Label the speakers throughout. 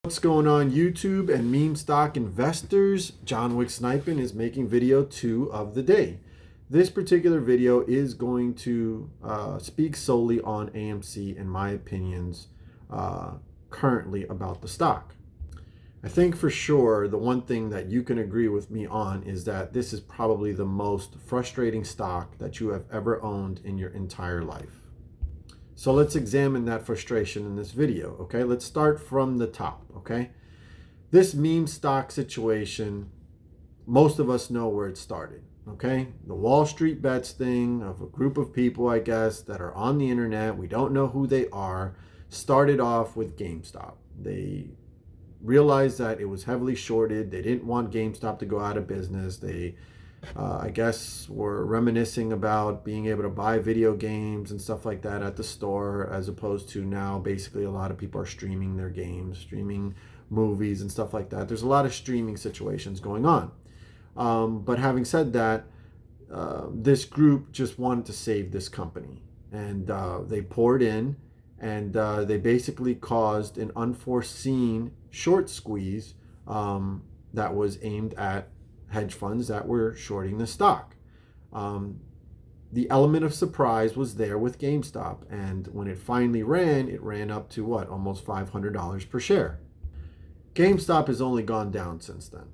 Speaker 1: What's going on YouTube and meme stock investors? Johnwicksnipin is making video 2 of the day. This particular video is going to speak solely on AMC and my opinions currently about the stock. I think for sure the one thing that you can agree with me on is that this is probably the most frustrating stock that you have ever owned in your entire life. So let's examine that frustration in this video, okay? Let's start from the top, okay? This meme stock situation, most of us know where it started, okay? The Wall Street bets thing of a group of people, I guess, that are on the internet, we don't know who they are, started off with GameStop. They realized that it was heavily shorted. They didn't want GameStop to go out of business. They I guess we're reminiscing about being able to buy video games and stuff like that at the store, as opposed to now basically a lot of people are streaming their games, streaming movies and stuff like that. There's a lot of streaming situations going on. But having said that, this group just wanted to save this company, and they poured in, and they basically caused an unforeseen short squeeze that was aimed at hedge funds that were shorting the stock. The element of surprise was there with GameStop, and when it finally ran, it ran up to what, almost $500 per share. GameStop has only gone down since then.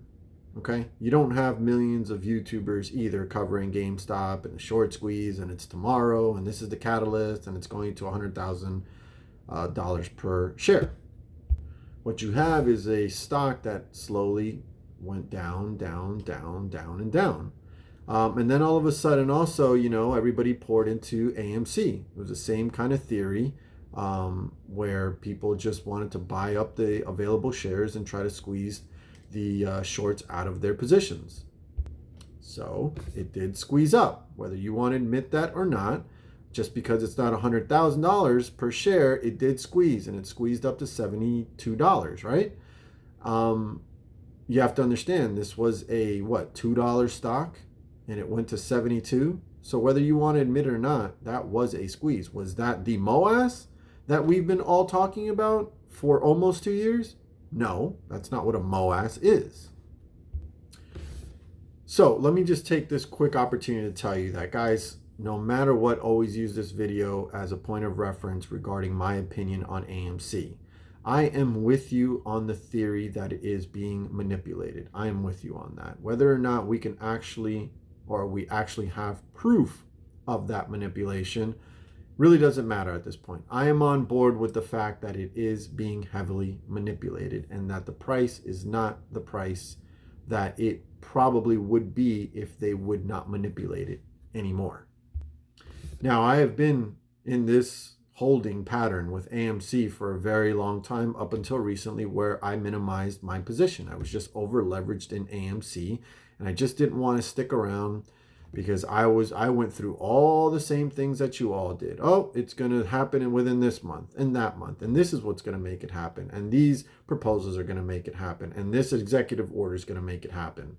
Speaker 1: Okay, you don't have millions of YouTubers either covering GameStop and the short squeeze, and it's tomorrow, and this is the catalyst, and it's going to $100,000 per share. What you have is a stock that slowly went down, down, down, down, and down. And then all of a sudden also, you know, everybody poured into AMC. It was the same kind of theory where people just wanted to buy up the available shares and try to squeeze the shorts out of their positions. So it did squeeze up, whether you want to admit that or not. Just because it's not $100,000 per share, it did squeeze, and it squeezed up to $72, right? You have to understand, this was a, what, $2 stock, and it went to 72. So whether you want to admit it or not, that was a squeeze. Was that the MOAS that we've been all talking about for almost 2 years? No, that's not what a MOAS is. So let me just take this quick opportunity to tell you that, guys, no matter what, always use this video as a point of reference regarding my opinion on AMC. I am with you on the theory that it is being manipulated. I am with you on that. Whether or not we can actually, or we actually have proof of that manipulation, really doesn't matter at this point. I am on board with the fact that it is being heavily manipulated, and that the price is not the price that it probably would be if they would not manipulate it anymore. Now, I have been in this holding pattern with AMC for a very long time, up until recently, where I minimized my position. I was just over leveraged in AMC, and I just didn't want to stick around because I went through all the same things that you all did. Oh, it's going to happen within this month and that month, and this is what's going to make it happen, and these proposals are going to make it happen, and this executive order is going to make it happen.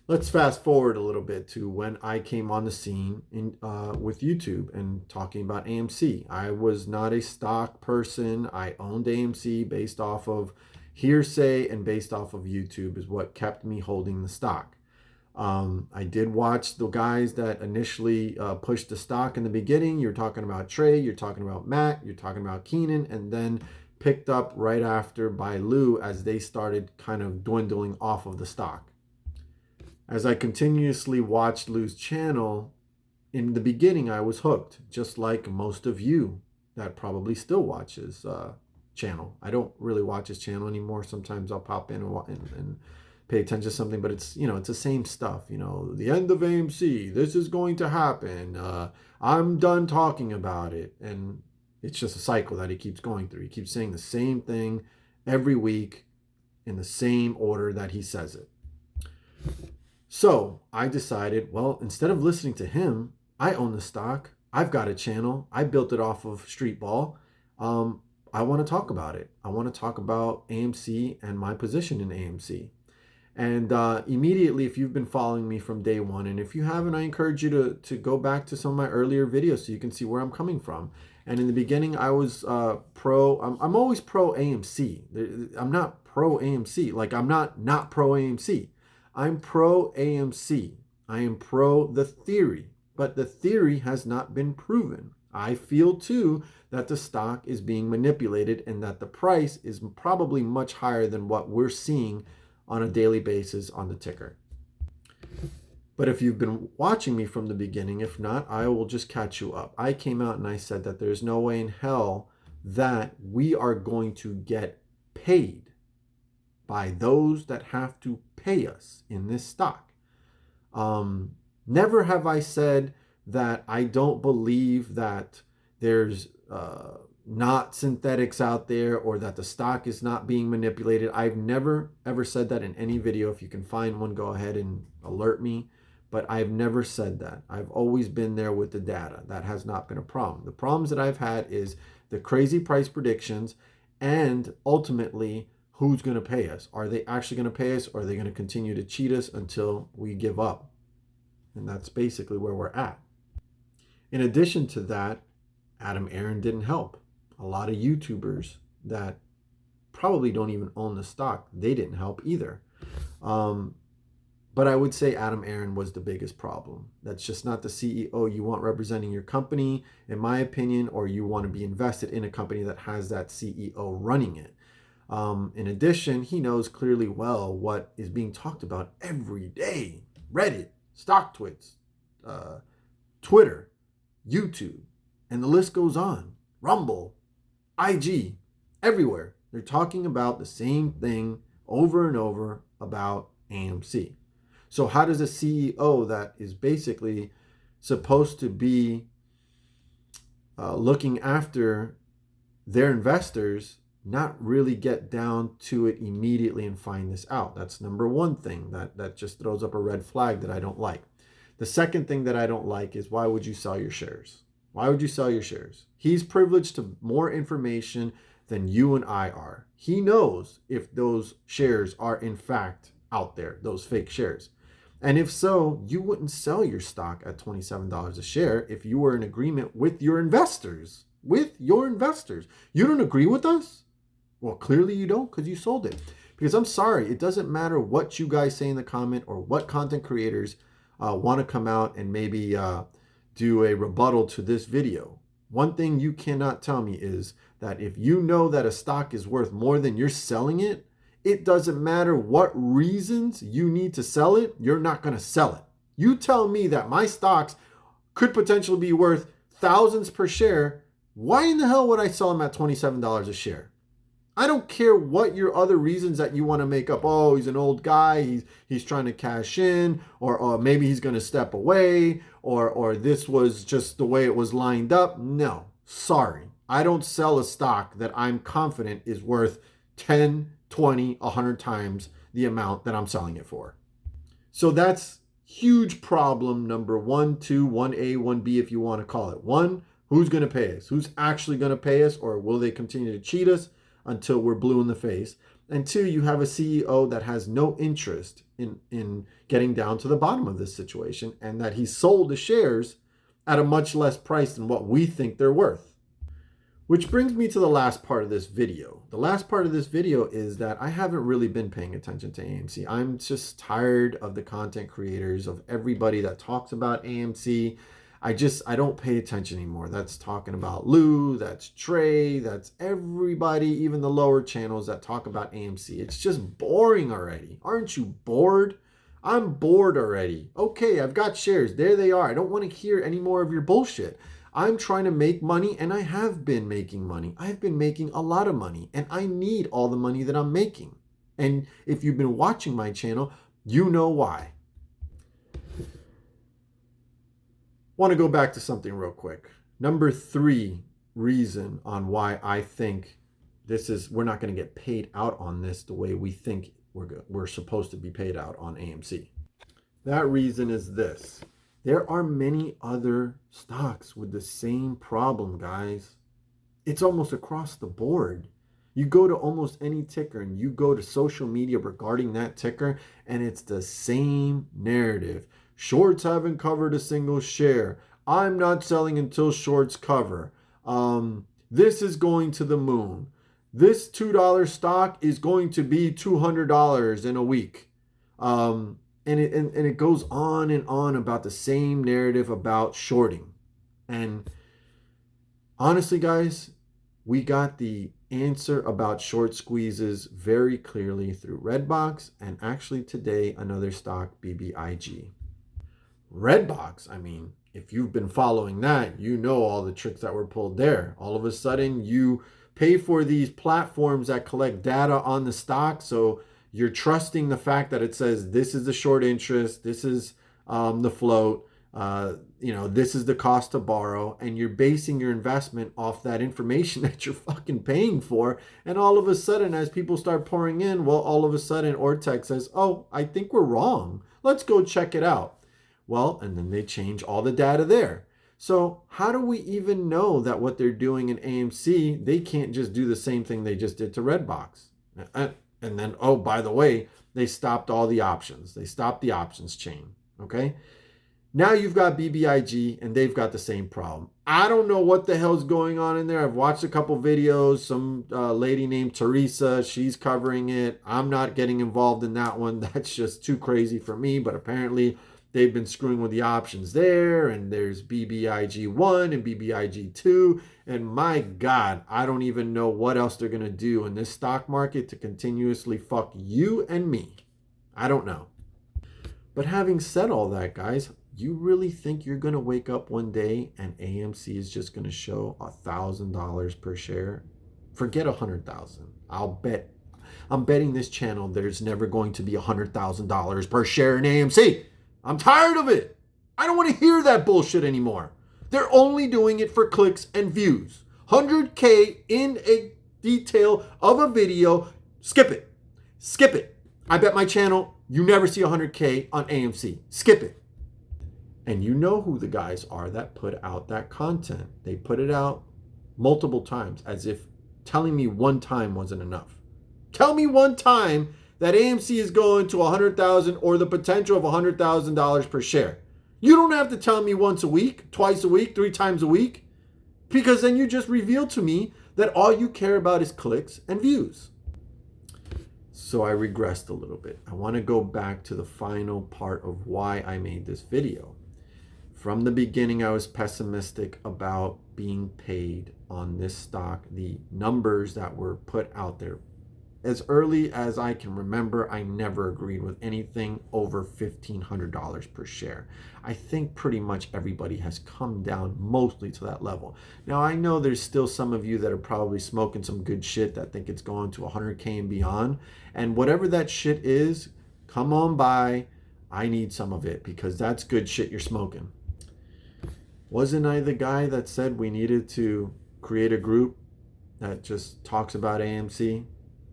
Speaker 1: Let's fast forward a little bit to when I came on the scene with YouTube and talking about AMC. I was not a stock person. I owned AMC based off of hearsay and based off of YouTube is what kept me holding the stock. I did watch the guys that initially pushed the stock in the beginning. You're talking about Trey, you're talking about Matt, you're talking about Keenan, and then picked up right after by Lou as they started kind of dwindling off of the stock. As I continuously watched Lou's channel, in the beginning I was hooked, just like most of you that probably still watch his channel. I don't really watch his channel anymore. Sometimes I'll pop in and pay attention to something, but it's, you know, it's the same stuff. You know, the end of AMC, this is going to happen. I'm done talking about it. And it's just a cycle that he keeps going through. He keeps saying the same thing every week in the same order that he says it. So I decided, well, instead of listening to him, I own the stock. I've got a channel. I built it off of Street Ball. I want to talk about it. I want to talk about AMC and my position in AMC. And immediately, if you've been following me from day one, and if you haven't, I encourage you to go back to some of my earlier videos so you can see where I'm coming from. And in the beginning, I was I'm always pro AMC. I'm not pro AMC. Like, I'm not pro AMC. I'm pro AMC. I am pro the theory, but the theory has not been proven. I feel too that the stock is being manipulated and that the price is probably much higher than what we're seeing on a daily basis on the ticker. But if you've been watching me from the beginning, if not, I will just catch you up. I came out and I said that there's no way in hell that we are going to get paid by those that have to pay us in this stock. Never have I said that I don't believe that there's not synthetics out there or that the stock is not being manipulated. I've never ever said that in any video. If you can find one, go ahead and alert me. But I've never said that. I've always been there with the data. That has not been a problem. The problems that I've had is the crazy price predictions and ultimately who's going to pay us. Are they actually going to pay us, or are they going to continue to cheat us until we give up? And that's basically where we're at. In addition to that, Aron didn't help. A lot of YouTubers that probably don't even own the stock, they didn't help either. But I would say Aron was the biggest problem. That's just not the CEO you want representing your company, in my opinion, or you want to be invested in a company that has that CEO running it. In addition, he knows clearly well what is being talked about every day. Reddit, StockTwits, Twitter, YouTube, and the list goes on. Rumble, IG, everywhere. They're talking about the same thing over and over about AMC. So how does a CEO that is basically supposed to be looking after their investors not really get down to it immediately and find this out? That's number one thing that just throws up a red flag that I don't like. The second thing that I don't like is, why would you sell your shares? Why would you sell your shares? He's privileged to more information than you and I are. He knows if those shares are in fact out there, those fake shares. And if so, you wouldn't sell your stock at $27 a share if you were in agreement with your investors. With your investors. You don't agree with us? Well, clearly you don't, because you sold it. Because I'm sorry, it doesn't matter what you guys say in the comment or what content creators want to come out and maybe do a rebuttal to this video. One thing you cannot tell me is that if you know that a stock is worth more than you're selling it, it doesn't matter what reasons you need to sell it, you're not going to sell it. You tell me that my stocks could potentially be worth thousands per share. Why in the hell would I sell them at $27 a share? I don't care what your other reasons that you want to make up. Oh, he's an old guy. He's trying to cash in, or maybe he's going to step away, or this was just the way it was lined up. No, sorry. I don't sell a stock that I'm confident is worth 10, 20, 100 times the amount that I'm selling it for. So that's huge problem number 1, 2, 1A, 1B, if you want to call it. 1, who's going to pay us? Who's actually going to pay us, or will they continue to cheat us until we're blue in the face? And 2, you have a CEO that has no interest in getting down to the bottom of this situation, and that he sold the shares at a much less price than what we think they're worth. Which brings me to the last part of this video. The last part of this video is that I haven't really been paying attention to AMC. I'm just tired of the content creators, of everybody that talks about AMC. I don't pay attention anymore. That's talking about Lou, that's Trey, that's everybody, even the lower channels that talk about AMC. It's just boring already. Aren't you bored? I'm bored already. Okay, I've got shares. There they are. I don't want to hear any more of your bullshit. I'm trying to make money, and I have been making money. I've been making a lot of money, and I need all the money that I'm making. And if you've been watching my channel, you know why. Want to go back to something real quick. Number 3 reason on why I think we're not going to get paid out on this the way we think we're supposed to be paid out on AMC. That reason is this. There are many other stocks with the same problem, guys. It's almost across the board. You go to almost any ticker and you go to social media regarding that ticker, and it's the same narrative. Shorts haven't covered a single share. I'm not selling until shorts cover. This is going to the moon. This $2 stock is going to be $200 in a week. And it goes on and on about the same narrative about shorting. And honestly, guys, we got the answer about short squeezes very clearly through Redbox, and actually today another stock, BBIG. Redbox, I mean, if you've been following that, you know all the tricks that were pulled there. All of a sudden, you pay for these platforms that collect data on the stock, so you're trusting the fact that it says this is the short interest, this is the float, this is the cost to borrow, and you're basing your investment off that information that you're fucking paying for. And all of a sudden, as people start pouring in, well, all of a sudden, Ortec says, oh, I think we're wrong. Let's go check it out. Well, and then they change all the data there. So how do we even know that what they're doing in AMC, they can't just do the same thing they just did to Redbox? And then, oh, by the way, they stopped all the options. They stopped the options chain, okay? Now you've got BBIG, and they've got the same problem. I don't know what the hell's going on in there. I've watched a couple videos. Some lady named Teresa, she's covering it. I'm not getting involved in that one. That's just too crazy for me, but apparently they've been screwing with the options there, and there's BBIG1 and BBIG2, and my God, I don't even know what else they're going to do in this stock market to continuously fuck you and me. I don't know. But having said all that, guys, you really think you're going to wake up one day and AMC is just going to show $1,000 per share? Forget 100,000. I'm betting this channel there's never going to be $100,000 per share in AMC. I'm tired of it. I don't want to hear that bullshit anymore. They're only doing it for clicks and views. 100K in a detail of a video. Skip it. Skip it. I bet my channel, you never see 100K on AMC. Skip it. And you know who the guys are that put out that content. They put it out multiple times, as if telling me one time wasn't enough. Tell me one time that AMC is going to 100,000 or the potential of $100,000 per share. You don't have to tell me once a week, twice a week, 3 times a week, because then you just reveal to me that all you care about is clicks and views. So I regressed a little bit. I want to go back to the final part of why I made this video. From the beginning, I was pessimistic about being paid on this stock. The numbers that were put out there, as early as I can remember, I never agreed with anything over $1,500 per share. I think pretty much everybody has come down mostly to that level. Now, I know there's still some of you that are probably smoking some good shit that think it's going to 100K and beyond. And whatever that shit is, come on by. I need some of it because that's good shit you're smoking. Wasn't I the guy that said we needed to create a group that just talks about AMC?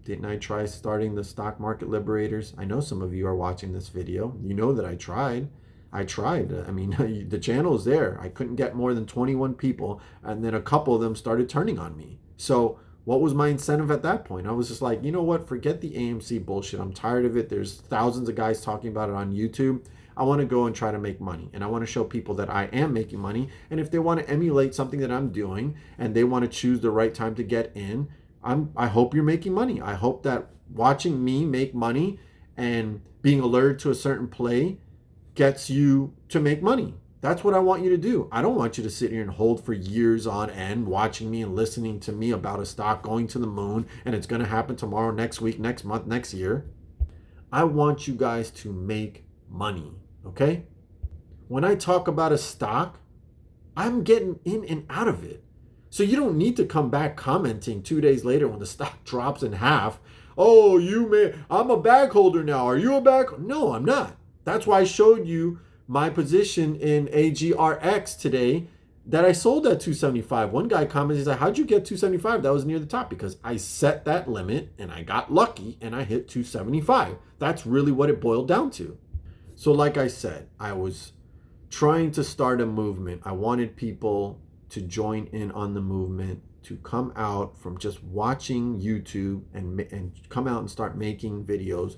Speaker 1: Didn't I try starting the Stock Market Liberators? I know some of you are watching this video. You know that I tried. I mean, the channel is there. I couldn't get more than 21 people, and then a couple of them started turning on me. So what was my incentive at that point? I was just like, you know what? Forget the AMC bullshit. I'm tired of it. There's thousands of guys talking about it on YouTube. I want to go and try to make money, and I want to show people that I am making money. And if they want to emulate something that I'm doing and they want to choose the right time to get in, I hope you're making money. I hope that watching me make money and being alerted to a certain play gets you to make money. That's what I want you to do. I don't want you to sit here and hold for years on end watching me and listening to me about a stock going to the moon and it's going to happen tomorrow, next week, next month, next year. I want you guys to make money, okay? When I talk about a stock, I'm getting in and out of it. So you don't need to come back commenting 2 days later when the stock drops in half. Oh, I'm a bag holder now. Are you a bag? No, I'm not. That's why I showed you my position in AGRX today that I sold at 275. One guy commented, he's like, how'd you get 275? That was near the top because I set that limit and I got lucky and I hit 275. That's really what it boiled down to. So like I said, I was trying to start a movement. I wanted people to join in on the movement. to come out from just watching YouTube and come out and start making videos.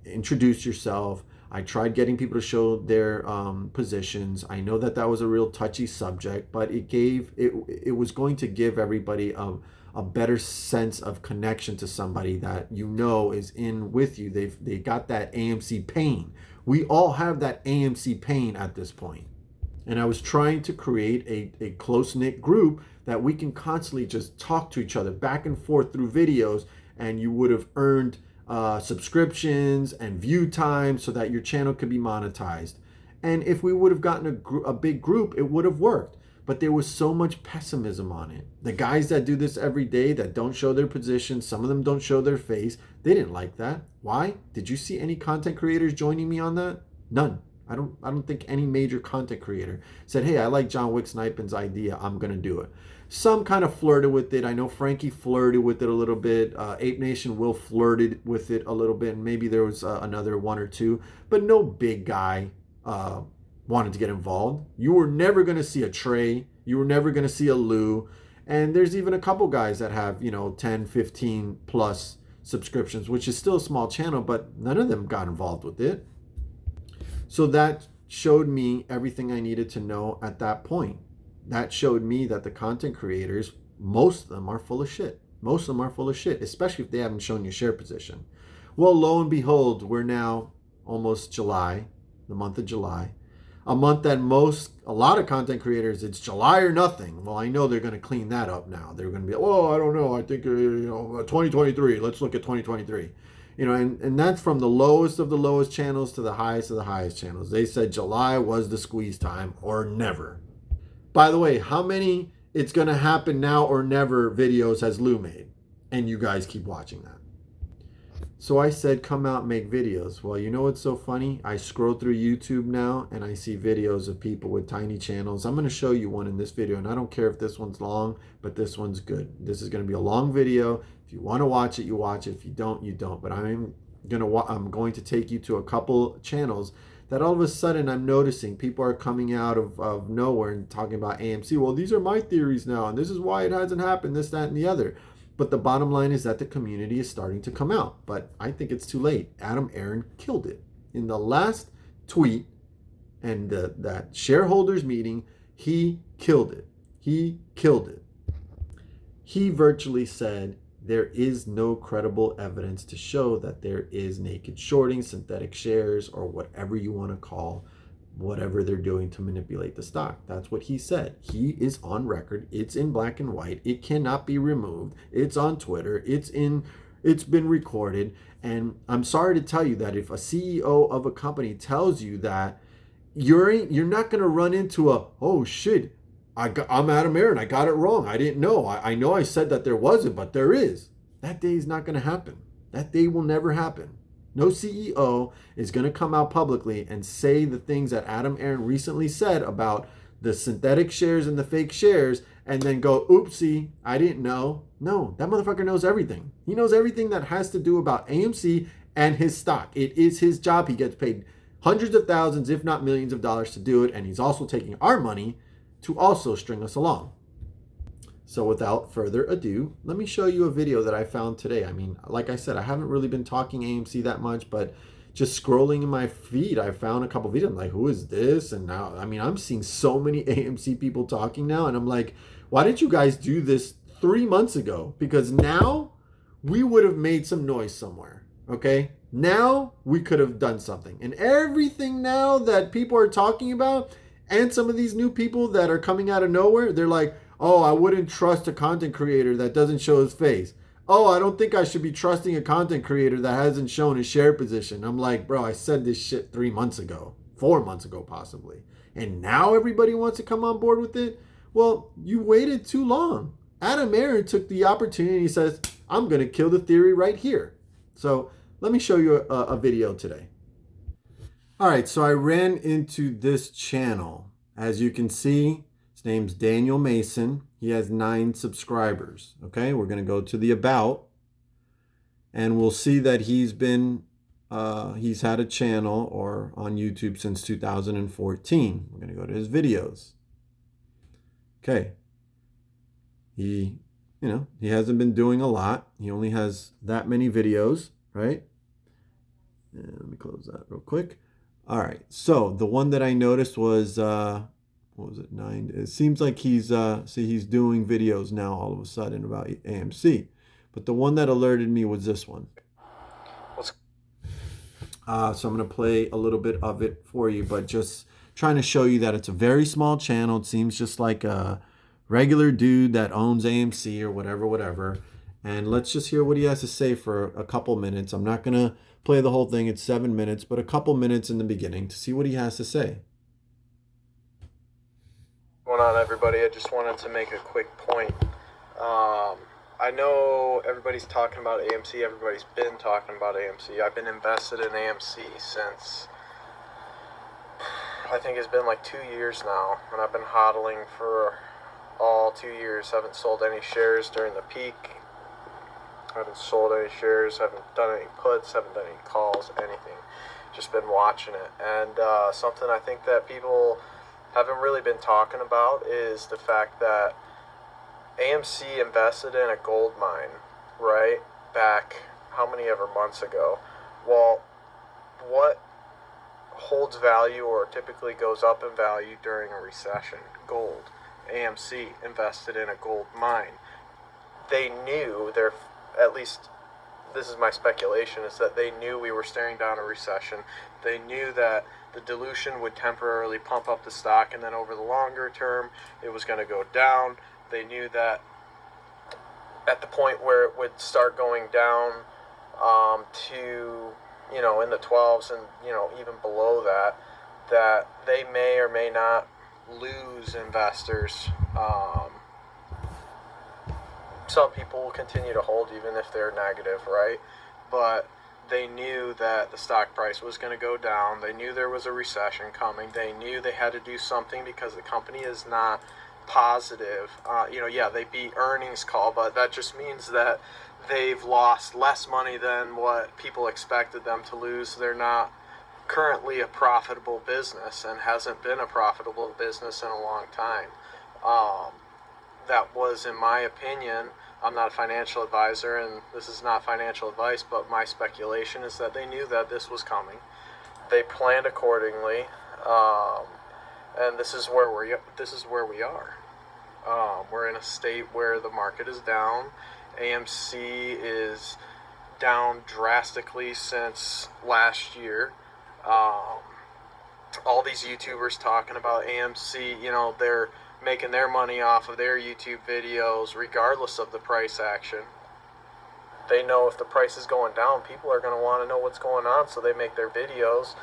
Speaker 1: Introduce yourself. I tried getting people to show their positions. I know that was a real touchy subject, but it was going to give everybody a better sense of connection to somebody that you know is in with you. They got that AMC pain. We all have that AMC pain at this point. And I was trying to create a close-knit group that we can constantly just talk to each other back and forth through videos, and you would have earned subscriptions and view time so that your channel could be monetized. And if we would have gotten a big group, it would have worked. But there was so much pessimism on it. The guys that do this every day, that don't show their position, some of them don't show their face, they didn't like that. Why? Did you see any content creators joining me on that? None. I don't think any major content creator said, hey, I like Johnwicksnipin's idea, I'm gonna do it. Some kind of flirted with it. I know Frankie flirted with it a little bit. Ape Nation Will flirted with it a little bit, and maybe there was another one or two, but no big guy wanted to get involved. You were never gonna see a Trey. You were never gonna see a Lou. And there's even a couple guys that have, 10, 15 plus subscriptions, which is still a small channel, but none of them got involved with it. So that showed me everything I needed to know at that point. That showed me that the content creators, most of them are full of shit. Most of them are full of shit, especially if they haven't shown you share position. Well, lo and behold, we're now almost July, the month of July. A month that a lot of content creators, it's July or nothing. Well, I know they're going to clean that up now. They're going to be, oh, I don't know. I think, 2023. Let's look at 2023. And that's from the lowest of the lowest channels to the highest of the highest channels. They said July was the squeeze time or never. By the way, how many it's going to happen now or never videos has Lou made? And you guys keep watching that. So I said, come out and make videos. Well, you know what's so funny? I scroll through YouTube now and I see videos of people with tiny channels. I'm going to show you one in this video, and I don't care if this one's long, but this one's good. This is going to be a long video. If you want to watch it, you watch it. If you don't, you don't. But I'm going to take you to a couple channels that all of a sudden I'm noticing people are coming out of nowhere and talking about AMC. Well, these are my theories now, and this is why it hasn't happened, this, that, and the other. But the bottom line is that the community is starting to come out. But I think it's too late. Aron killed it. In the last tweet and that shareholders meeting, he killed it. He killed it. He virtually said there is no credible evidence to show that there is naked shorting, synthetic shares, or whatever you want to call whatever they're doing to manipulate the stock. That's what he said. He is on record. It's in black and white. It cannot be removed. It's on Twitter. It's been recorded. And I'm sorry to tell you that if a CEO of a company tells you that, you're not going to run into oh shit, I'm Adam Aron. I got it wrong. I didn't know. I know I said that there wasn't, but there is. That day is not going to happen. That day will never happen. No CEO is going to come out publicly and say the things that Adam Aron recently said about the synthetic shares and the fake shares and then go, oopsie, I didn't know. No, that motherfucker knows everything. He knows everything that has to do about AMC and his stock. It is his job. He gets paid hundreds of thousands, if not millions of dollars to do it. And he's also taking our money to also string us along. So without further ado, let me show you a video that I found today. I mean, like I said, I haven't really been talking AMC that much, but just scrolling in my feed, I found a couple videos. I'm like, who is this? And now, I mean, I'm seeing so many AMC people talking now. And I'm like, why didn't you guys do this 3 months ago? Because now we would have made some noise somewhere, okay? Now we could have done something. And everything now that people are talking about, and some of these new people that are coming out of nowhere, they're like, oh, I wouldn't trust a content creator that doesn't show his face. Oh, I don't think I should be trusting a content creator that hasn't shown his share position. I'm like, bro, I said this shit 3 months ago, 4 months ago possibly. And now everybody wants to come on board with it? Well, you waited too long. Adam Aron took the opportunity and he says, I'm going to kill the theory right here. So let me show you a video today. All right, so I ran into this channel. As you can see, his name's Daniel Mason. He has 9 subscribers. Okay, we're going to go to the About, and we'll see that he's had a channel or on YouTube since 2014. We're going to go to his videos. Okay. He, he hasn't been doing a lot. He only has that many videos, right? And let me close that real quick. All right. So the one that I noticed was what was it? 9. It seems like he's he's doing videos now all of a sudden about AMC. But the one that alerted me was this one. So I'm going to play a little bit of it for you, but just trying to show you that it's a very small channel. It seems just like a regular dude that owns AMC or whatever. And let's just hear what he has to say for a couple minutes. I'm not going to play the whole thing. It's 7 minutes, but a couple minutes in the beginning to see what he has to say.
Speaker 2: What's going on, everybody? I just wanted to make a quick point. I know everybody's talking about AMC. Everybody's been talking about AMC. I've been invested in AMC since, I think it's been like 2 years now, and I've been hodling for all 2 years. Haven't sold any shares during the peak. Haven't sold any shares. Haven't done any puts. Haven't done any calls. Anything. Just been watching it. And something I think that people haven't really been talking about is the fact that AMC invested in a gold mine, right, back how many ever months ago. Well, what holds value or typically goes up in value during a recession? Gold. AMC invested in a gold mine. They knew, at least this is my speculation, is that they knew we were staring down a recession. They knew that the dilution would temporarily pump up the stock, and then over the longer term, it was going to go down. They knew that at the point where it would start going down to, in the 12s and, even below that, that they may or may not lose investors. Some people will continue to hold even if they're negative, right? But they knew that the stock price was going to go down. They knew there was a recession coming. They knew they had to do something because the company is not positive. They beat earnings call, but that just means that they've lost less money than what people expected them to lose. They're not currently a profitable business and hasn't been a profitable business in a long time. That was, in my opinion, I'm not a financial advisor, and this is not financial advice, but my speculation is that they knew that this was coming. They planned accordingly, and this is where we are. We're in a state where the market is down. AMC is down drastically since last year. All these YouTubers talking about AMC, they're making their money off of their YouTube videos regardless of the price action. They know if the price is going down, people are going to want to know what's going on, so they make their videos,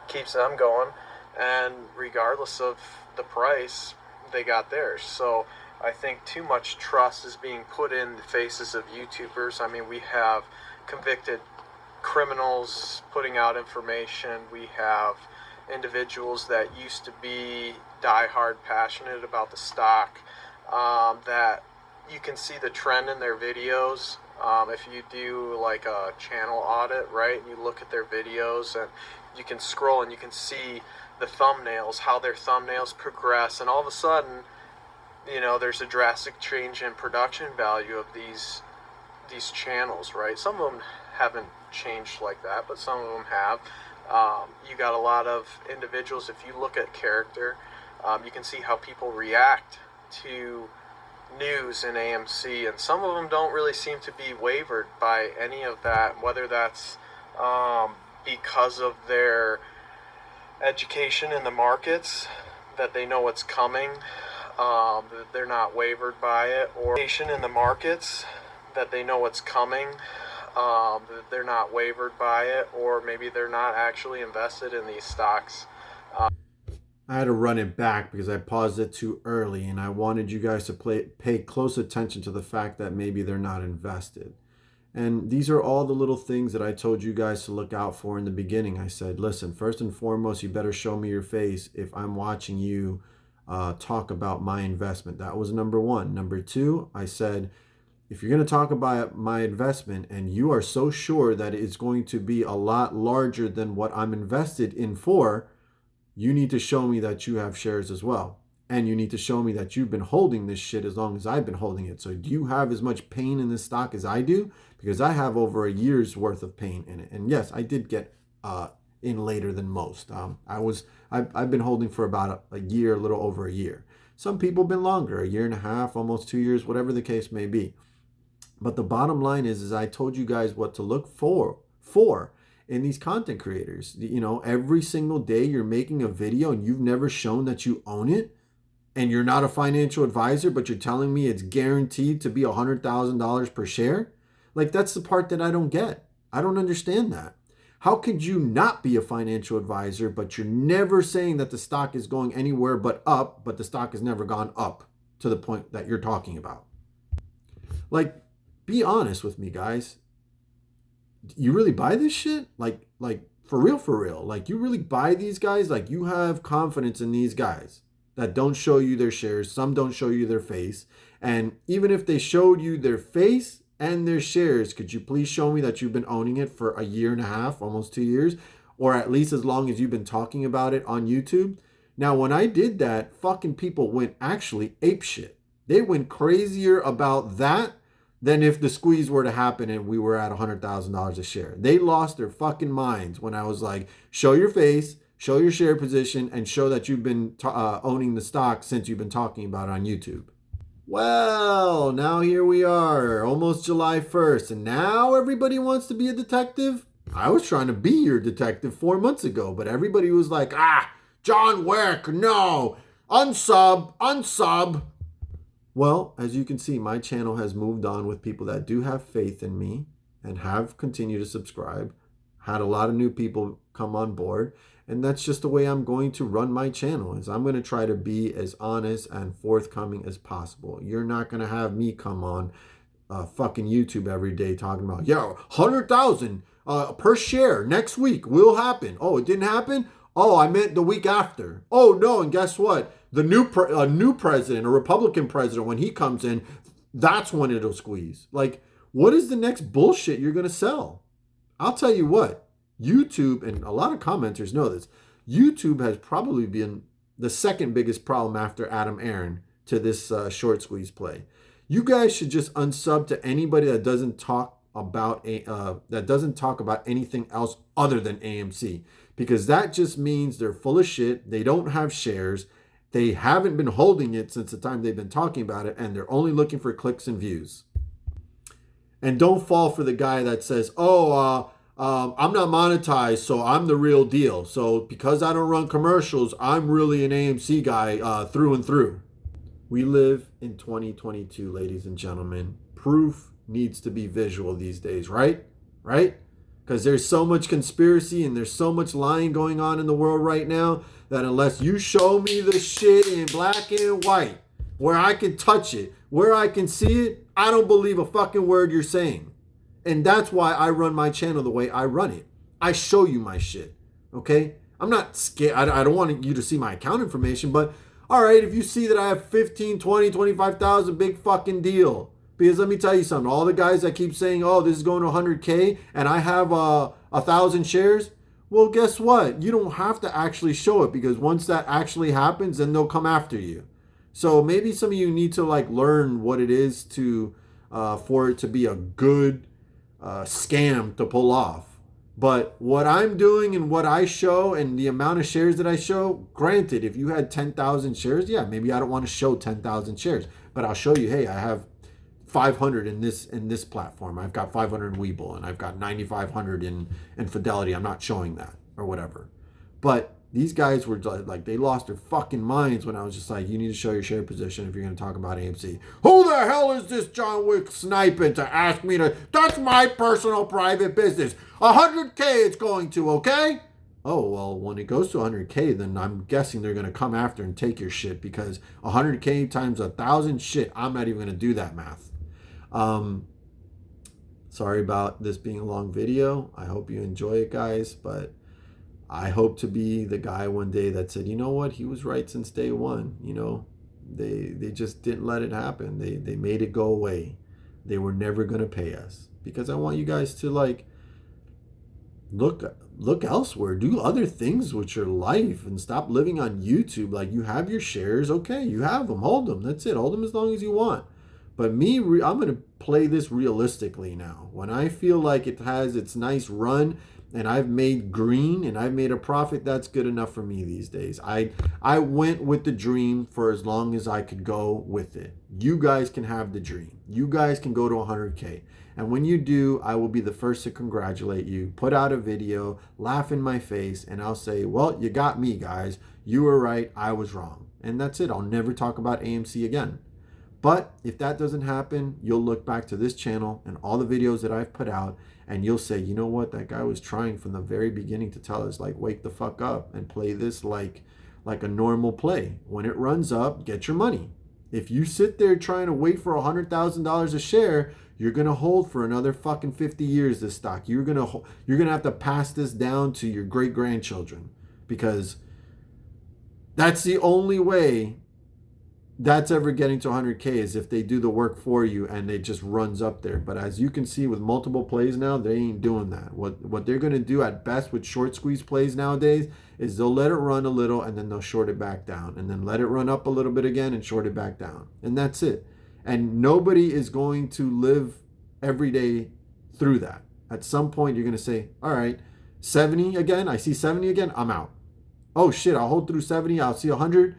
Speaker 2: keeps them going, and regardless of the price, they got theirs. So I think too much trust is being put in the faces of YouTubers. I mean, we have convicted criminals putting out information. We have individuals that used to be diehard passionate about the stock, that you can see the trend in their videos. If you do like a channel audit, right, and you look at their videos and you can scroll and you can see the thumbnails, how their thumbnails progress, and all of a sudden, there's a drastic change in production value of these channels, right? Some of them haven't changed like that, but some of them have. You got a lot of individuals, if you look at character, you can see how people react to news in AMC, and some of them don't really seem to be wavered by any of that, whether that's because of their education in the markets, that they know what's coming, that they're not wavered by it, or education in the markets, that they know what's coming, that they're not wavered by it, or maybe they're not actually invested in these stocks.
Speaker 1: I had to run it back because I paused it too early, and I wanted you guys to pay close attention to the fact that maybe they're not invested. And these are all the little things that I told you guys to look out for in the beginning. I said, listen, first and foremost, you better show me your face if I'm watching you talk about my investment. That was number one. Number two, I said, if you're going to talk about my investment and you are so sure that it's going to be a lot larger than what I'm invested in for, you need to show me that you have shares as well. And you need to show me that you've been holding this shit as long as I've been holding it. So do you have as much pain in this stock as I do? Because I have over a year's worth of pain in it. And yes, I did get in later than most. I've been holding for about a year, a little over a year. Some people have been longer, a year and a half, almost 2 years, whatever the case may be. But the bottom line is I told you guys what to look for in these content creators. You know, every single day you're making a video and you've never shown that you own it, and you're not a financial advisor, but you're telling me it's guaranteed to be $100,000 per share. Like, that's the part that I don't get. I don't understand that. How could you not be a financial advisor, but you're never saying that the stock is going anywhere but up, but the stock has never gone up to the point that you're talking about? Like, be honest with me, guys. You really buy this shit? Like for real? Like, you really buy these guys? Like, you have confidence in these guys that don't show you their shares. Some don't show you their face. And even if they showed you their face and their shares, could you please show me that you've been owning it for a year and a half, almost 2 years, or at least as long as you've been talking about it on YouTube? Now, when I did that, fucking people went actually apeshit. They went crazier about that than if the squeeze were to happen and we were at $100,000 a share. They lost their fucking minds when I was like, show your face, show your share position, and show that you've been owning the stock since you've been talking about it on YouTube. Well, now here we are, almost July 1st, and now everybody wants to be a detective? I was trying to be your detective 4 months ago, but everybody was like, John Wick, no, unsub. Well, as you can see, my channel has moved on with people that do have faith in me and have continued to subscribe. Had a lot of new people come on board. And that's just the way I'm going to run my channel, is I'm going to try to be as honest and forthcoming as possible. You're not going to have me come on fucking YouTube every day talking about, 100,000 per share next week will happen. Oh, it didn't happen? Oh, I meant the week after. Oh, no, and guess what? The new president, a Republican president, when he comes in, that's when it'll squeeze. Like, what is the next bullshit you're going to sell? I'll tell you what. YouTube, and a lot of commenters know this, YouTube has probably been the second biggest problem after Aron to this short squeeze play. You guys should just unsub to anybody that doesn't talk about anything else other than AMC, because that just means they're full of shit. They don't have shares. They haven't been holding it since the time they've been talking about it, and they're only looking for clicks and views. And don't fall for the guy that says, I'm not monetized, so I'm the real deal. So because I don't run commercials, I'm really an AMC guy through and through. We live in 2022, ladies and gentlemen. Proof needs to be visual these days, right? Right? Because there's so much conspiracy and there's so much lying going on in the world right now that unless you show me the shit in black and white, where I can touch it, where I can see it, I don't believe a fucking word you're saying. And that's why I run my channel the way I run it. I show you my shit, okay? I'm not scared. I don't want you to see my account information, but all right, if you see that I have 15, 20, 25,000, big fucking deal. Because let me tell you something. All the guys that keep saying, oh, this is going to 100K and I have 1,000 shares. Well, guess what? You don't have to actually show it, because once that actually happens, then they'll come after you. So maybe some of you need to learn what it is to for it to be a good scam to pull off. But what I'm doing and what I show and the amount of shares that I show, granted, if you had 10,000 shares, yeah, maybe I don't want to show 10,000 shares, but I'll show you, hey, I have 500 in this platform. I've got 500 in Webull and I've got 9,500 in Fidelity. I'm not showing that or whatever. But these guys were like, they lost their fucking minds when I was just like, you need to show your share position if you're going to talk about AMC. Who the hell is this Johnwicksnipin to ask me to? That's my personal private business. 100K it's going to, okay? Oh, well, when it goes to 100K, then I'm guessing they're going to come after and take your shit, because 100K times 1,000, shit, I'm not even going to do that math. Sorry about this being a long video. I hope you enjoy it, guys, but I hope to be the guy one day that said, you know what, he was right since day one. You know, they just didn't let it happen. They made it go away. They were never going to pay us, because I want you guys to look elsewhere. Do other things with your life and stop living on YouTube. Like, you have your shares, okay, you have them, hold them. That's it. Hold them as long as you want. But I'm going to play this realistically now. When I feel like it has its nice run and I've made green and I've made a profit, that's good enough for me these days. I went with the dream for as long as I could go with it. You guys can have the dream. You guys can go to 100K. And when you do, I will be the first to congratulate you, put out a video, laugh in my face, and I'll say, well, you got me, guys. You were right. I was wrong. And that's it. I'll never talk about AMC again. But if that doesn't happen, you'll look back to this channel and all the videos that I've put out, and you'll say, you know what? That guy was trying from the very beginning to tell us, like, wake the fuck up and play this like a normal play. When it runs up, get your money. If you sit there trying to wait for $100,000 a share, you're gonna hold for another fucking 50 years. This stock, you're gonna have to pass this down to your great grandchildren, because that's the only way that's ever getting to 100K, is if they do the work for you and it just runs up there. But as you can see with multiple plays now, they ain't doing that. What they're going to do at best with short squeeze plays nowadays is they'll let it run a little and then they'll short it back down, and then let it run up a little bit again and short it back down. And that's it. And nobody is going to live every day through that. At some point, you're going to say, all right, 70 again. I see 70 again. I'm out. Oh shit, I'll hold through 70. I'll see 100.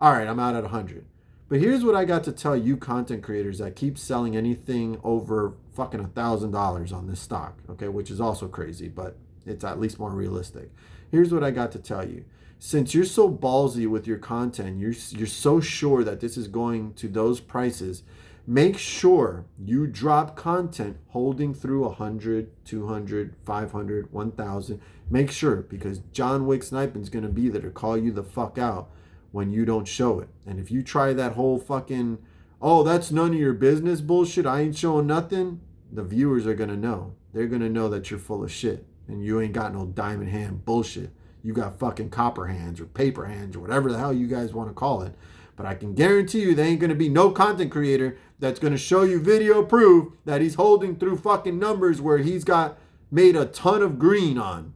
Speaker 1: All right, I'm out at 100. But here's what I got to tell you content creators that keep selling anything over fucking $1,000 on this stock, okay, which is also crazy, but it's at least more realistic. Here's what I got to tell you. Since you're so ballsy with your content, you're so sure that this is going to those prices, make sure you drop content holding through 100, 200, 500, 1,000. Make sure, because Johnwicksnipin is going to be there to call you the fuck out when you don't show it. And if you try that whole fucking, oh, that's none of your business bullshit, I ain't showing nothing, the viewers are gonna know. They're gonna know that you're full of shit and you ain't got no diamond hand bullshit. You got fucking copper hands or paper hands or whatever the hell you guys want to call it. But I can guarantee you there ain't gonna be no content creator that's gonna show you video proof that he's holding through fucking numbers where he's got made a ton of green on.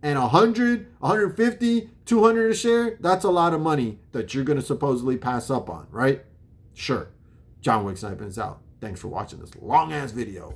Speaker 1: And 100, 150, 200 a share, that's a lot of money that you're going to supposedly pass up on, right? Sure. Johnwicksnipin is out. Thanks for watching this long-ass video.